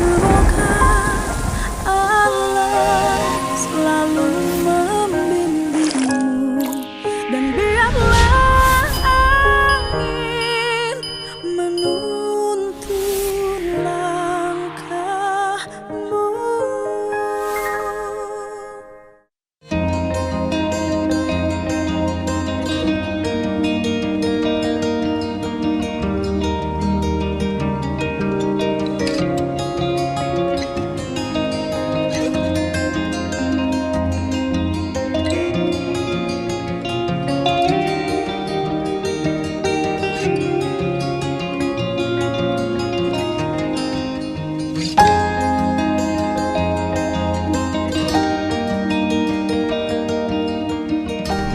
Semoga Allah selalu membimbingmu dan biarlah angin menuntun langkahmu.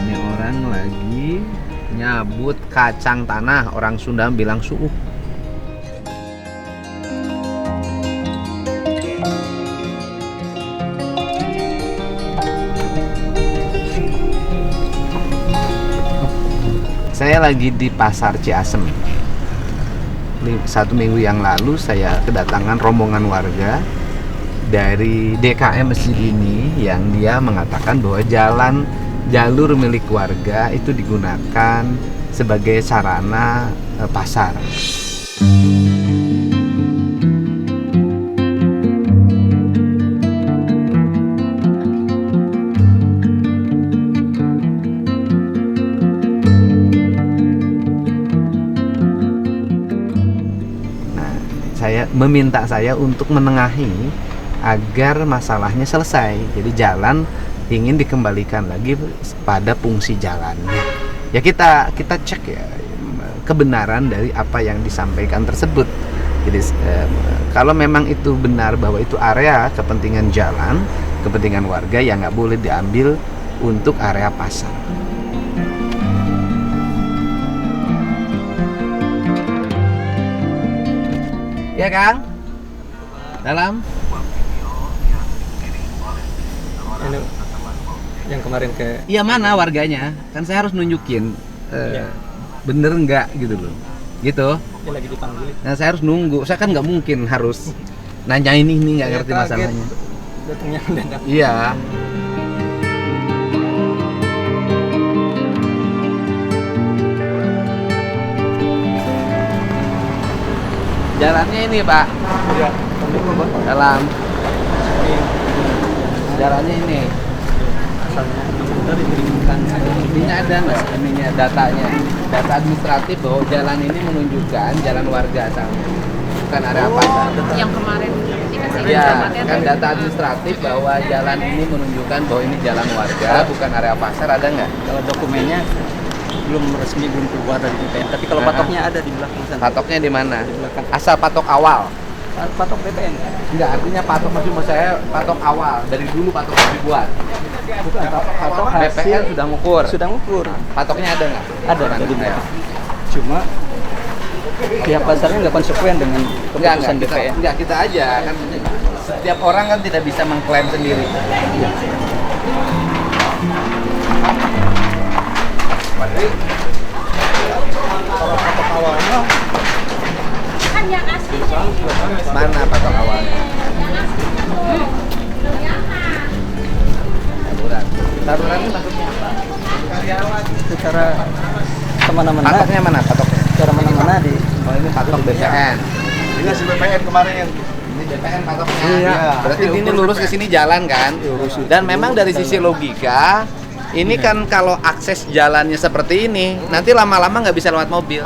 Ini orang lagi nyabut kacang tanah, orang Sunda bilang suuh. Saya lagi di Pasar Ciasem. 1 minggu yang lalu saya kedatangan rombongan warga dari DKM Masjid ini yang dia mengatakan bahwa jalur milik warga itu digunakan sebagai sarana pasar. Saya meminta saya untuk menengahi agar masalahnya selesai. Jadi jalan ingin dikembalikan lagi pada fungsi jalannya. Ya kita cek ya kebenaran dari apa yang disampaikan tersebut. Jadi kalau memang itu benar bahwa itu area kepentingan jalan, kepentingan warga, ya nggak boleh diambil untuk area pasar. Ya Kang? Dalam? Ini yang kemarin ke Iya mana warganya? Kan saya harus nunjukin bener nggak gitu loh. Gitu. dia lagi dipanggil. Nah saya harus nunggu. Saya kan nggak mungkin harus nanya ini nggak ngerti masalahnya. Datangnya mendadak. Iya. Jalannya ini Pak. Iya. Dalam. Jalannya ini. Asalnya sudah diberikan Ini ada nggak ininya datanya? Data administratif bahwa jalan ini menunjukkan jalan warga asalnya, bukan area pasar. Yang kemarin dikasih Iya, alamatnya kan tuh. data administratif bahwa jalan ini menunjukkan bahwa ini jalan warga, bukan area pasar, ada nggak? kalau dokumennya belum resmi, belum keluar dari BPN, tapi kalau Nah. patoknya ada di belakang sana. Patoknya di mana? Di belakang. Asal patok awal. Patok BPN. Enggak, artinya patok maksud saya patok awal dari dulu patok dibuat. Bukan patok BPN hasil sudah ngukur. sudah ngukur. Patoknya ada nggak? Ada Mana? di belakang. Cuma pihak pasarnya nggak konsekuen dengan keputusan kita, BPN. enggak, kita aja kan setiap orang kan tidak bisa mengklaim sendiri. Kan yang aslinya ini. Mana patok awalnya? Saluran ini maksudnya apa? Secara kemana-mana, Patoknya mana patoknya? secara mana-mana di Oh ini patok BPN. Ini si BPN kemarin. Ini BPN patoknya. Iya. Berarti ini lurus ke sini jalan kan? Dan memang dari sisi logika ini kan kalau akses jalannya seperti ini, nanti lama-lama nggak bisa lewat mobil.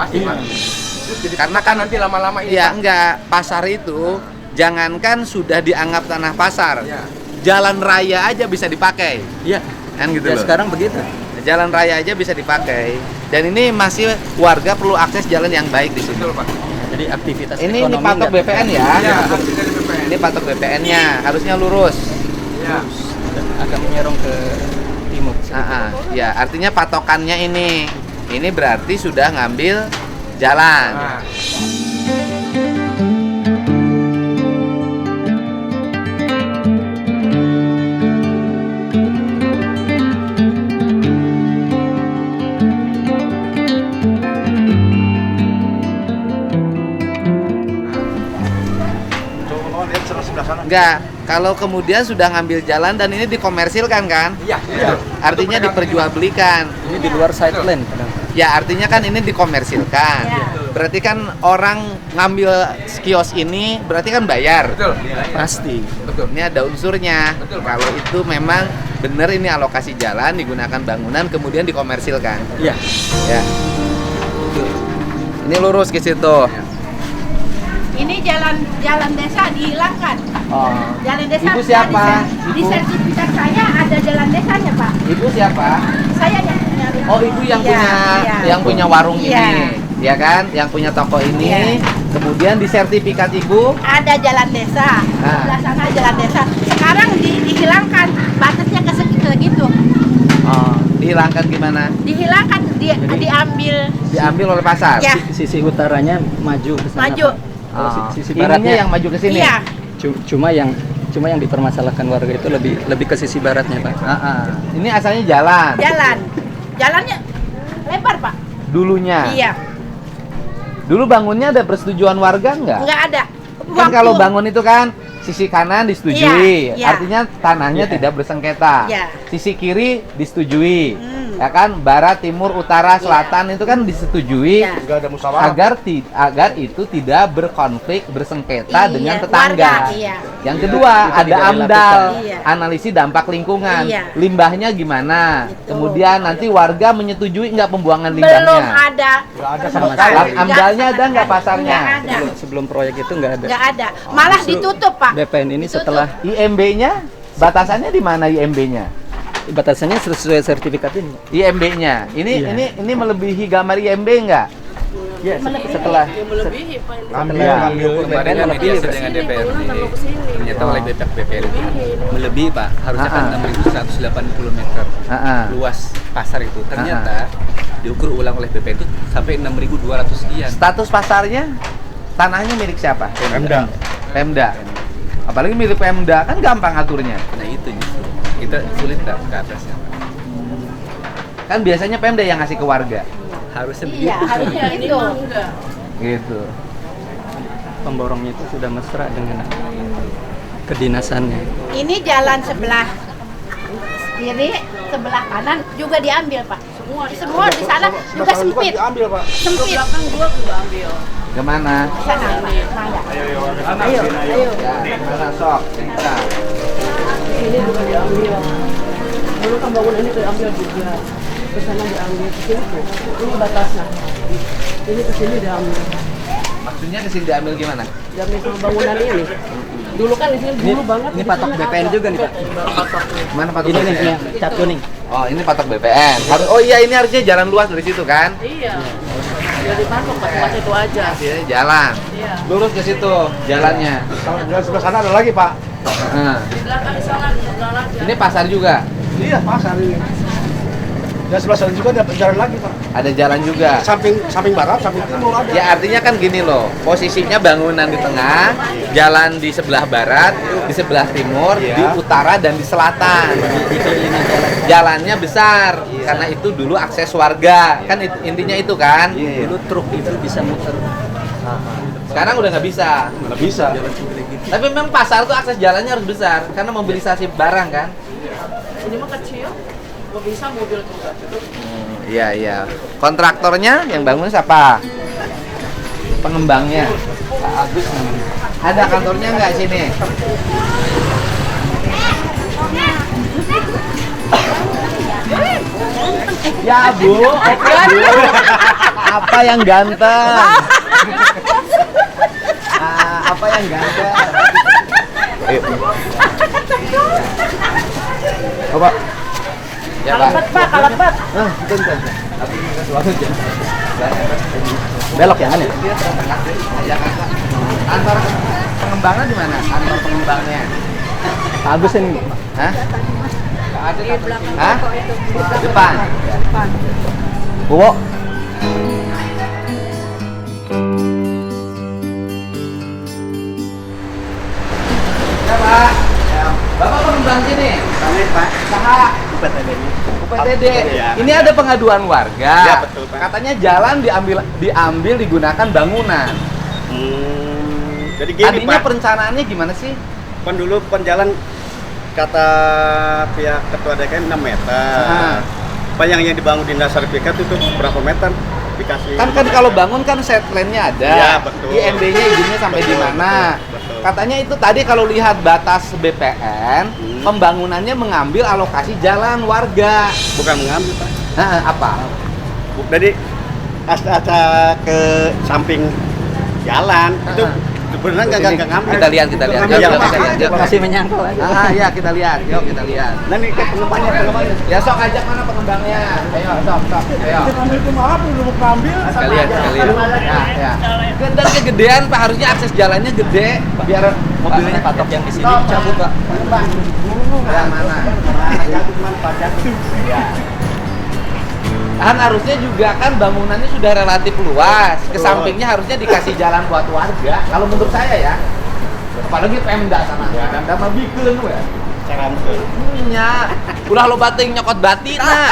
Karena kan nanti lama-lama ini. ya enggak, pasar itu jangankan sudah dianggap tanah pasar. Ya. Jalan raya aja bisa dipakai. Iya. Kan gitu Ya loh. sekarang begitu. Jalan raya aja bisa dipakai. Dan ini masih warga perlu akses jalan yang baik di sini. Betul, Pak. Jadi aktivitas Ini ekonomi patok nggak BPN ya. Iya, aktif dari BPN. Ini patok BPN-nya, harusnya lurus. Iya. agak menyerong ke timur. Ya, artinya patokannya ini. Ini berarti sudah ngambil jalan. Nah, coba lihat sana. Enggak, kalau kemudian sudah ngambil jalan dan ini dikomersilkan kan? Iya. Artinya diperjualbelikan. Ini di luar side plan kadang. Ya, artinya kan ini dikomersilkan. Berarti kan orang ngambil kios ini berarti kan bayar. Betul. Pasti. Betul. Ini ada unsurnya. Betul, Pak. Kalau itu memang benar ini alokasi jalan digunakan bangunan kemudian dikomersilkan. Iya. Ya. Ini lurus ke situ. Ini jalan desa dihilangkan. Oh. Jalan desa. Ibu siapa? Di sertifikat saya ada jalan desanya, Pak. Ibu siapa? Saya yang punya. Oh, ibu yang Iya, punya iya. yang punya warung Iya. ini. Ya kan? Yang punya toko ini. Iya. Kemudian di sertifikat ibu Ada jalan desa. Nah. Sebelah sana jalan desa. Sekarang dihilangkan batasnya ke segitu. dihilangkan gimana? Dihilangkan, diambil. Diambil oleh pasar. Ya. Sisi utaranya maju ke sana. Maju. Pak. Kalau sisi Ininya baratnya yang maju ke sini. Iya. cuma yang dipermasalahkan warga itu lebih ke sisi baratnya, Pak. Ini asalnya jalan. Jalannya lebar, Pak. Dulunya. Iya. Dulu bangunnya ada persetujuan warga nggak? Nggak ada. Kan kalau bangun itu kan sisi kanan disetujui, Iya, iya. artinya tanahnya Iya. tidak bersengketa. Iya. Sisi kiri disetujui, Hmm. ya kan? Barat, timur, utara, selatan itu kan disetujui Iya. Enggak ada musyawarah. agar itu tidak berkonflik, bersengketa Iya, dengan tetangga. warga, iya. Yang kedua Itu ada tidak AMDAL, dilakukan. Iya. analisis dampak lingkungan, Iya. limbahnya gimana? Itu. Kemudian nanti warga menyetujui nggak pembuangan Belum limbahnya? ada. Enggak ada sama sama sekali. sekali. AMDAL-nya ada nggak Nggak pasarnya? ada. Sebelum proyek itu nggak ada. Nggak ada. Malah Justru ditutup, Pak. BPN ini Ditutup. setelah IMB-nya batasannya di mana IMB-nya? batasannya sesuai sertifikat ini. IMB-nya. Iya. Ini melebihi gambar IMB enggak? Ya, setelah Ngambil kemarin kan lebih mediasi dengan DPRD ternyata oleh BPN melebihi Pak, harusnya kan 6.180 meter luas pasar itu, ternyata diukur ulang oleh BPN itu sampai 6.200 sekian. Status pasarnya tanahnya milik siapa? Pemda. Pemda. Apalagi milik Pemda kan gampang aturnya. Nah itu justru kita sulit Pak, ke atasnya Pak. Kan biasanya Pemda yang ngasih ke warga. Harusnya Iya, begitu. harusnya itu. Gitu. pemborongnya itu sudah mesra dengan kedinasannya. Ini jalan sebelah kiri, sebelah kanan juga diambil, Pak. Semua di sana juga sempit. Diambil, Pak. Sempit. Kemana? Sana, Pak. Mangga. Ayo. Ya, mana sok? Cerita. Dulu kan bangunan ini diambil juga, ke sana diambil, ke sini tuh, ini batasnya, ini ke sini diambil, Maksudnya kesini diambil gimana? diambil sama bangunan ini. Dulu kan di sini dulu banget. Ini patok BPN juga nih, Pak. Mana patok Ini nih, BPN? cat kuning. Oh, ini patok BPN. Oh iya, ini harusnya jalan luas dari situ kan? Iya, jadi patok pas itu aja. Ini jalan. Iya. Lurus ke situ jalannya. Di sebelah sana ada lagi, Pak. Nah, Di sana sebelah lagi. ini pasar juga. Iya, pasar ini. Dan sebelah sana juga ada jalan lagi, Pak. Ada jalan juga. Samping barat, samping timur ada. Ya artinya kan gini loh, posisinya bangunan di tengah, jalan di sebelah barat, di sebelah timur, Iya. di utara dan di selatan. Jalannya besar karena itu dulu akses warga. Kan intinya itu kan. Dulu truk itu bisa muter. Sekarang udah nggak bisa. Nggak bisa. Tapi memang pasar tuh akses jalannya harus besar karena mobilisasi barang kan. Ini mah kecil, nggak bisa mobil juga. Iya iya. Kontraktornya yang bangun siapa? Pengembangnya. Pak Agus. Ada kantornya nggak sini? Ya Bu, oke Bu. Apa yang ganteng? Apa yang ganteng? Ayo. Oh, Pak. Ya, Pak. Pak, kalepet. Bentar. Belok ya kan ya? Kantor pengembangnya di mana? Kantor pengembangnya. Pak Agus ini. Hah? Hah? Depan. Bowo. Ya, Pak. Bapak pengembang sini. Kami, Pak. Saha. UPTD-nya. UPTD. Ya. Ini ada pengaduan warga. Ya, betul, Pak. Katanya jalan diambil digunakan bangunan. Jadi gini, Tadinya Pak. perencanaannya gimana sih? dulu jalan kata pihak ketua DKM 6 meter. Apa yang dibangun di dasar PK itu berapa meter? Dikasih. Kan kalau bangun kan set plan-nya ada. Iya, betul. IMB-nya izinnya sampai di mana. Betul. Katanya itu tadi kalau lihat batas BPN, pembangunannya mengambil alokasi jalan warga. Bukan mengambil, Pak. Apa? Jadi ada ke samping jalan itu sebenarnya nggak ngambil. Kita lihat. Yuk, Masih menyangkal aja. Ya kita lihat. Yuk kita lihat. Nah ini ke pengembangnya. Ya sok ajak mana pengembangnya. Ayo sok. Ayo. Itu maaf belum mau ambil. Sekalian. Ya. Dan kegedean Pak, harusnya akses jalannya gede biar mobilnya Patok yang di sini Stop, cabut, Pak. Yang mana? Ya. Kan harusnya juga kan bangunannya sudah relatif luas. Ke sampingnya harusnya dikasih jalan buat warga. Kalau menurut saya ya. Apalagi Pemda sana. Pemda mah bikeun we. Cara muter. Nya, ulah lo bating nyokot batina.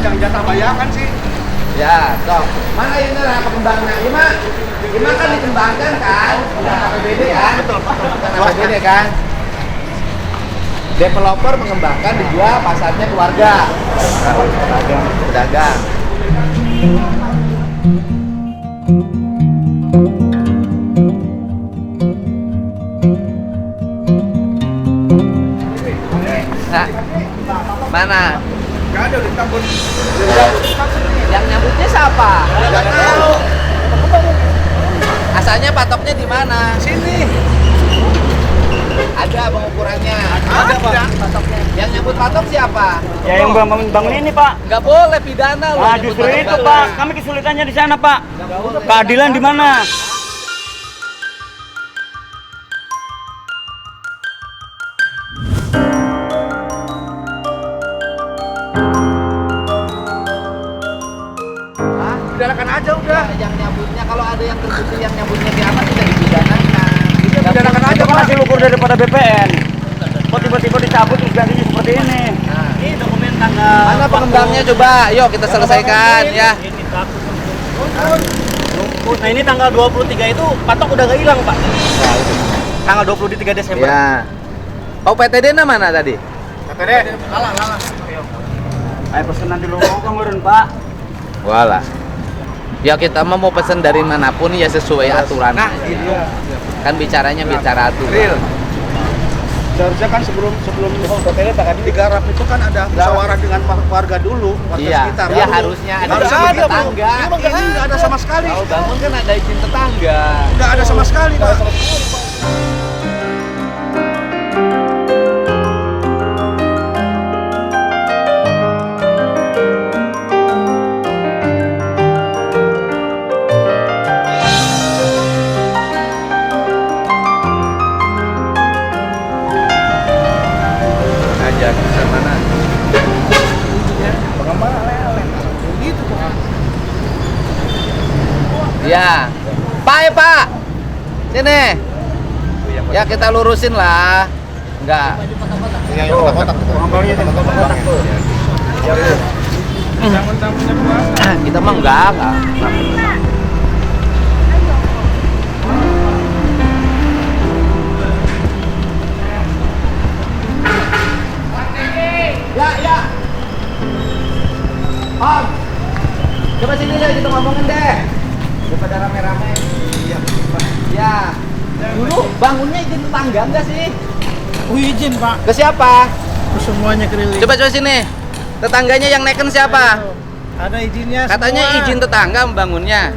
Jangan jatah bayakan sih. Ya, sok. Mana ini lah pengembangnya? Ima kan dikembangkan kan? Bukan APBD kan? Betul, Pak. Bukan APBD kan? Developer mengembangkan dijual pasarnya ke warga. Pedagang. Nah, mana? Nggak ada ditambun. Yang nyambutnya siapa? Nggak tahu. Asalnya patoknya di mana? Sini. Ada pengukurannya. Ada, Pak. Patoknya. Yang nyambut patok siapa? Ya yang bangun ini Pak. Nggak boleh pidana loh. Nah nyambut justru patok itu baru. Pak, kami kesulitannya di sana Pak. Keadilan di mana? Hah? Pidanakan aja udah. Yang nyambutnya kalau ada yang terbukti yang nyambutnya di atas tidak dipidanakan. Pidanakan aja, Itu kan hasil ukur daripada BPN. Kok tiba-tiba dicabut terus gantinya seperti ini? Ini dokumen tanggal. Mana pengembangnya coba? Yuk kita selesaikan ya. Ini Pak. Nah ini tanggal 23 itu patok udah nggak hilang Pak. Tanggal 23 Desember. Ya. Oh PTD mana tadi? PTD. Lalang. Ayo pesen nanti lu kemarin Pak. Walah. Ya kita mau pesen dari manapun ya sesuai aturan. Nah, gitu. Kan bicaranya bicara aturan. Seharusnya kan sebelum PTD tadi digarap itu kan ada musyawarah dengan warga dulu, warga Iya, sekitar. iya harusnya ada Harusnya izin ada, Bu. tetangga. Ini nggak ada sama sekali. Kalau bangun kan ada izin tetangga. Nggak ada sama sekali, Pak. Ajak ke mana? Pengembangan lele. Gitu, Pak. Ya. Pak. Sini. Ya kita lurusin lah. Enggak. Yang kotak-kotak. Pengembangannya di kotak-kotak. Kita mah enggak. Ya. Om. Coba sini deh kita ngomongin deh. Daripada rame-rame. Iya. Ya. Dulu bangunnya izin tetangga enggak sih? Oh izin Pak. Ke siapa? Semuanya keliling. Coba sini. Tetangganya yang neken siapa? Ada izinnya. Katanya semua. izin tetangga membangunnya.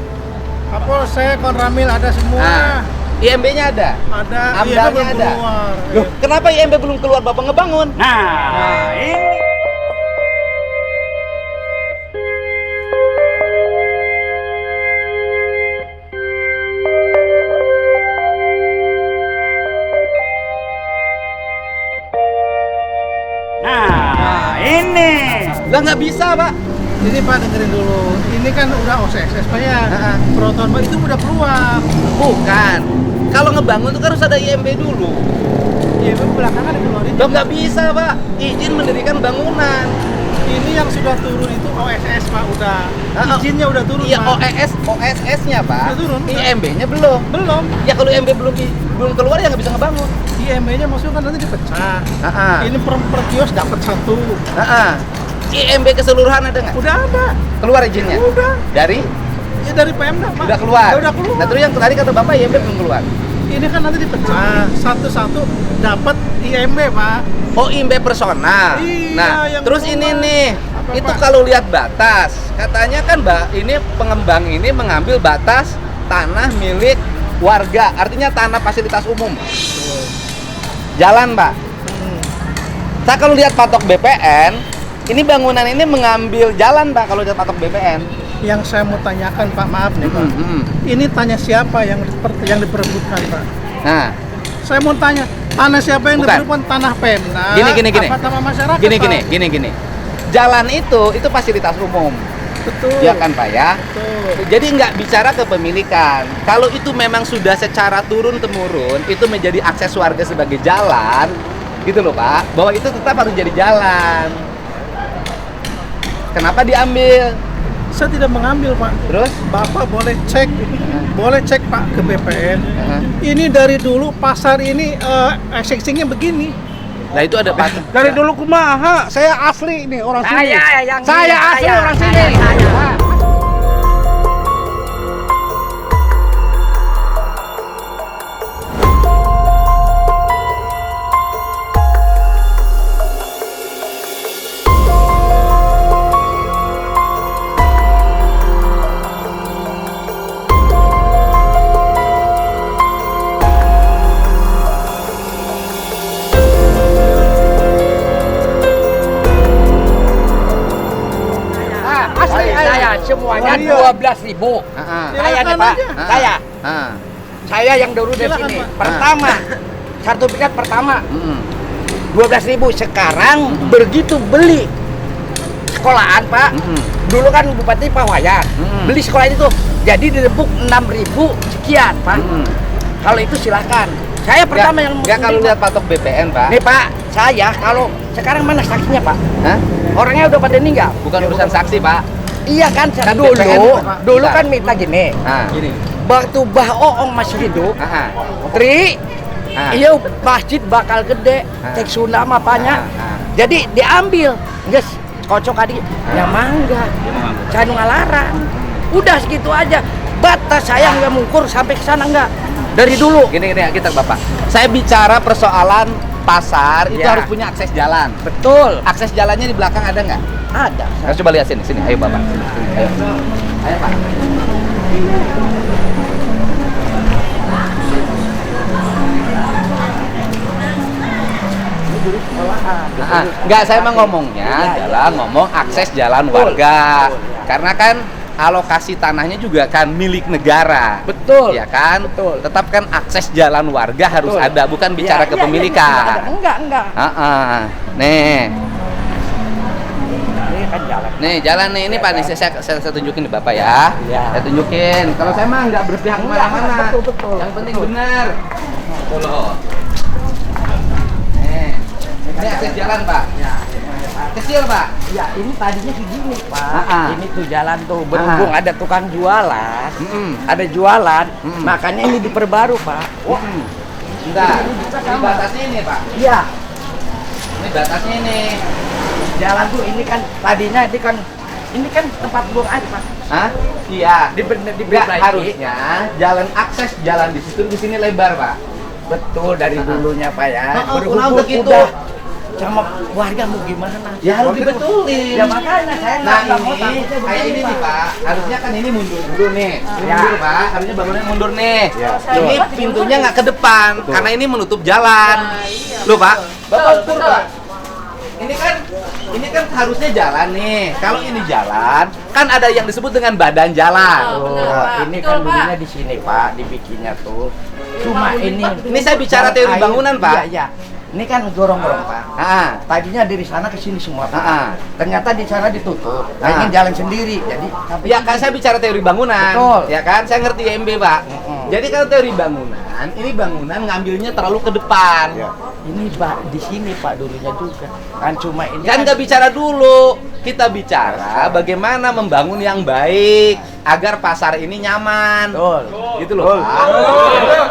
Kapolsek, Konramil ada semua. Nah, IMB-nya ada? Ada. Amdalnya belum ada? keluar. Loh, kenapa IMB belum keluar Bapak ngebangun? Nah, ini Nah, ini. Lah nggak bisa, Pak. Ini Pak dengerin dulu. Ini kan udah OSS Pak ya. Proton Pak itu udah keluar. Bukan. Kalau ngebangun itu kan harus ada IMB dulu. Iya, belakangan dikeluarin. Loh nggak bisa, Pak. Izin mendirikan bangunan. Ini yang sudah turun itu OSS Pak, udah izinnya udah turun Iya, Pak. OSS-nya Pak. Udah turun. IMB-nya belum. Belum. Ya kalau IMB belum keluar ya nggak bisa ngebangun. IMB-nya maksudnya kan nanti dipecah. Heeh. Ini per kios dapat 1. Heeh. IMB keseluruhan ada nggak? Udah ada. Keluar izinnya? Udah. Dari? Ya dari Pemda Pak. Udah keluar. Udah keluar. Nah terus yang tadi kata Bapak IMB belum keluar. Ini kan nanti dipecah, satu-satu dapat IMB Pak. Oh IMB personal. Iya, Nah yang terus keluar. ini nih, Apa, itu Pak? kalau lihat batas, katanya kan Mbak, ini pengembang ini mengambil batas tanah milik warga, artinya tanah fasilitas umum. Jalan Mbak. Saya kalau lihat patok BPN, ini bangunan ini mengambil jalan Pak kalau lihat patok BPN. Yang saya mau tanyakan Pak, maaf nih Pak. Ini tanya siapa yang diperebutkan Pak? Nah, Saya mau tanya, tanah siapa yang Bukan. diperebutkan? Tanah Pemda? Gini. Apa tanah masyarakat? Gini. Jalan itu fasilitas umum. Betul. Ya kan Pak ya? Betul. Jadi nggak bicara kepemilikan. Kalau itu memang sudah secara turun-temurun, itu menjadi akses warga sebagai jalan, gitu loh Pak. Bahwa itu tetap harus jadi jalan. Kenapa diambil? Saya tidak mengambil Pak. Terus? Bapak boleh cek Pak ke BPN. Ini dari dulu pasar ini existingnya begini. Nah itu ada patok. Dari dulu kumaha, saya asli nih orang sini. Yang Saya asli orang sini. Saya semuanya Oh, iya. 12.000. Saya nih Silakan Pak, aja. saya yang dulu di Silakan, sini. Pak. Pertama, sertifikat pertama 12.000. Sekarang begitu beli sekolahan Pak. Dulu kan Bupati Pak Wayan beli sekolah itu, jadi direbuk 6.000 sekian Pak. Kalau itu silakan. Saya pertama yang Nggak kalau lihat patok BPN Pak. nih Pak, saya kalau sekarang mana saksinya Pak? Hah? Orangnya udah pada meninggal. Bukan urusan saksi Pak. Iya kan, Kan dulu BPN, dulu Pak. kan minta gini. Gini. Waktu Bah Oong masih hidup, Ah. Tri, Ah. iya masjid bakal gede, tek Sunda apanya. Jadi diambil, guys, kocok adik, ya mangga, saya ngalarang. Udah segitu aja. Batas saya nggak mengukur sampai ke sana nggak. Dari dulu. Gini kita Bapak. Saya bicara persoalan pasar itu Ya. harus punya akses jalan. Betul. Akses jalannya di belakang ada nggak? Ada. Nah, coba lihat sini. Ayo Bapak. Sini. Ayo. Ayo Pak. Nggak, saya mah ngomongnya adalah ngomong akses jalan warga. Karena kan alokasi tanahnya juga kan milik negara. Betul. Ya kan? Betul. Tetap kan akses jalan warga harus Betul. ada, bukan bicara Iya, kepemilikan. Enggak. Nih. Ini kan jalan. Nih jalan nih, ini Pak nih saya tunjukin nih Bapak ya. Iya. Saya tunjukin. Kalau saya mah nggak berpihak Enggak, kemana-mana. betul. Yang penting benar. Tuh loh. Nih, ini akses jalan Pak. Kecil Pak. Ya ini tadinya segini Pak. Ini tuh jalan tuh berhubung ada tukang jualan, ada jualan, makanya ini diperbaru Pak. Bentar. Ini batasnya ini Pak. Iya. Ini batasnya ini. Jalan tuh ini kan tadinya ini kan tempat buang air Pak. Hah? Iya. Nggak, Diperbaiki. harusnya jalan akses jalan di situ di sini lebar Pak. Betul dari dulunya Pak ya. Berhubung untuk itu. udah sama warga mau gimana? Ya harus dibetulin. Ya makanya saya Nah nggak mau ini, takutnya kayak begini, ini nih Pak, harusnya kan ini mundur dulu nih. Ya. Mundur Pak, harusnya bangunnya mundur nih. Ini pintunya nggak ke depan, karena ini menutup jalan. Loh Pak, Bapak ukur Pak. Ini kan harusnya jalan nih. Kalau ini jalan, kan ada yang disebut dengan badan jalan. Ini kan dulunya di sini Pak, dibikinnya tuh. Cuma ini saya bicara teori air. bangunan, Pak. Iya. Ini kan gorong-gorong Pak. Tadinya dari sana ke sini semua Pak. Ternyata di sana ditutup. Nah, ini jalan sendiri. Jadi Ya kan saya bicara teori bangunan. Betul. Ya kan saya ngerti MB Pak. Jadi kalau teori bangunan, ini bangunan ngambilnya terlalu ke depan. ini Pak di sini Pak dulunya juga. Kan cuma ini Kan nggak bicara dulu. kita bicara bagaimana membangun yang baik agar pasar ini nyaman. Gitu loh, Pak.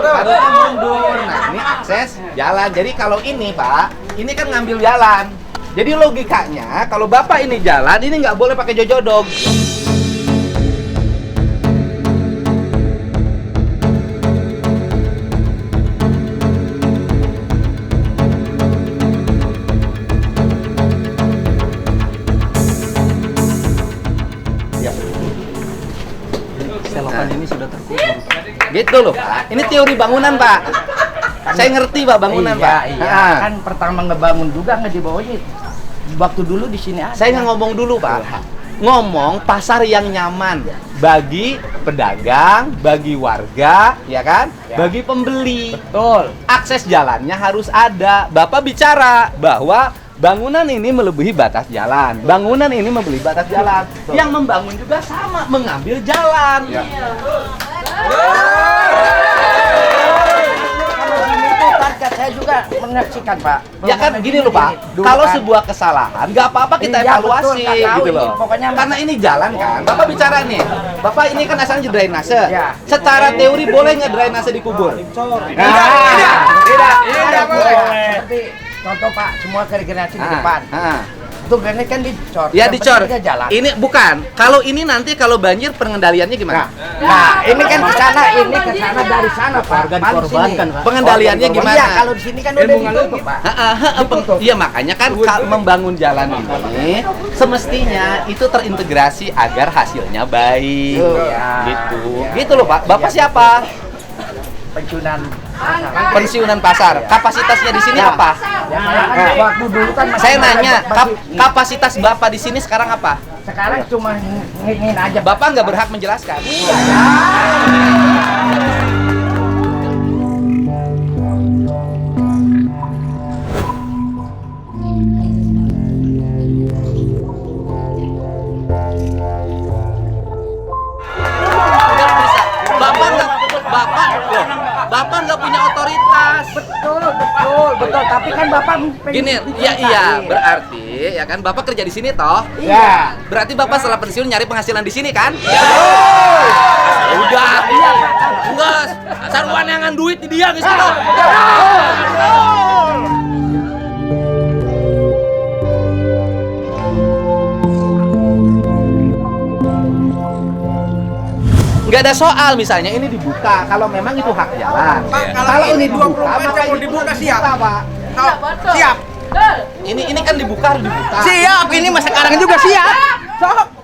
Harusnya mundur. Nah, ini akses jalan. Jadi kalau ini, Pak, ini kan ngambil jalan. Jadi logikanya kalau Bapak ini jalan, ini nggak boleh pakai jojodog. Selokan ini sudah terkubur. Gitu loh, Pak. Ini teori bangunan, Pak. Saya ngerti, Pak, bangunan, Pak. Iya. Kan pertama ngebangun juga nggak di bawahnya. Waktu dulu di sini ada. Saya nggak ngomong dulu, Pak. Ngomong pasar yang nyaman bagi pedagang, bagi warga, ya kan? Ya. Bagi pembeli. Betul. Akses jalannya harus ada. Bapak bicara bahwa bangunan ini melebihi batas jalan. Bangunan ini melebihi batas jalan. Yang membangun juga sama, mengambil jalan. Saya juga menyaksikan, Pak. Ya kan gini loh, Pak. Kalau sebuah kesalahan, nggak apa-apa kita Iya, evaluasi betul, nggak tahu gitu ini, loh. pokoknya Karena ini jalan kan. Bapak bicara nih. Bapak ini kan asalnya drainase. Ya. Secara teori boleh nggak drainase dikubur? Tidak boleh. Seperti contoh, Pak, semua regenerasi di depan. Itu granit kan dicor. Ya dicor. Jalan. Ini bukan. Kalau ini nanti kalau banjir pengendaliannya gimana? Nah, ini kan ke sana, ini ke sana dari sana, Pak. Warga dikorbankan, Pak. Pengendaliannya gimana? Iya, kalau di sini kan udah ditutup, Pak. Iya, makanya kan membangun jalan ini semestinya itu terintegrasi agar hasilnya baik. Gitu. Gitu loh, Pak. Bapak siapa? Pensiunan pasar. Kapasitasnya di sini apa? Waktu dulu kan masih Saya nanya, masih- kapasitas Bapak di sini sekarang apa? sekarang cuma ngingin aja. Bapak nggak berhak menjelaskan. Nggak bisa. Bapak nggak punya otoritas. Betul. Tapi kan Bapak Gini, iya, berarti ya kan Bapak kerja di sini toh? Iya. Berarti Bapak setelah pensiun nyari penghasilan di sini kan? Udah. Enggak, saruan yang ngan duit di dia geus gitu. Nggak ada soal misalnya ini dibuka kalau memang itu hak jalan. Kalau ini dibuka maka ini dibuka siap, Pak. Siap. Ini kan dibuka harus dibuka. Siap, ini masa sekarang juga siap. Sok.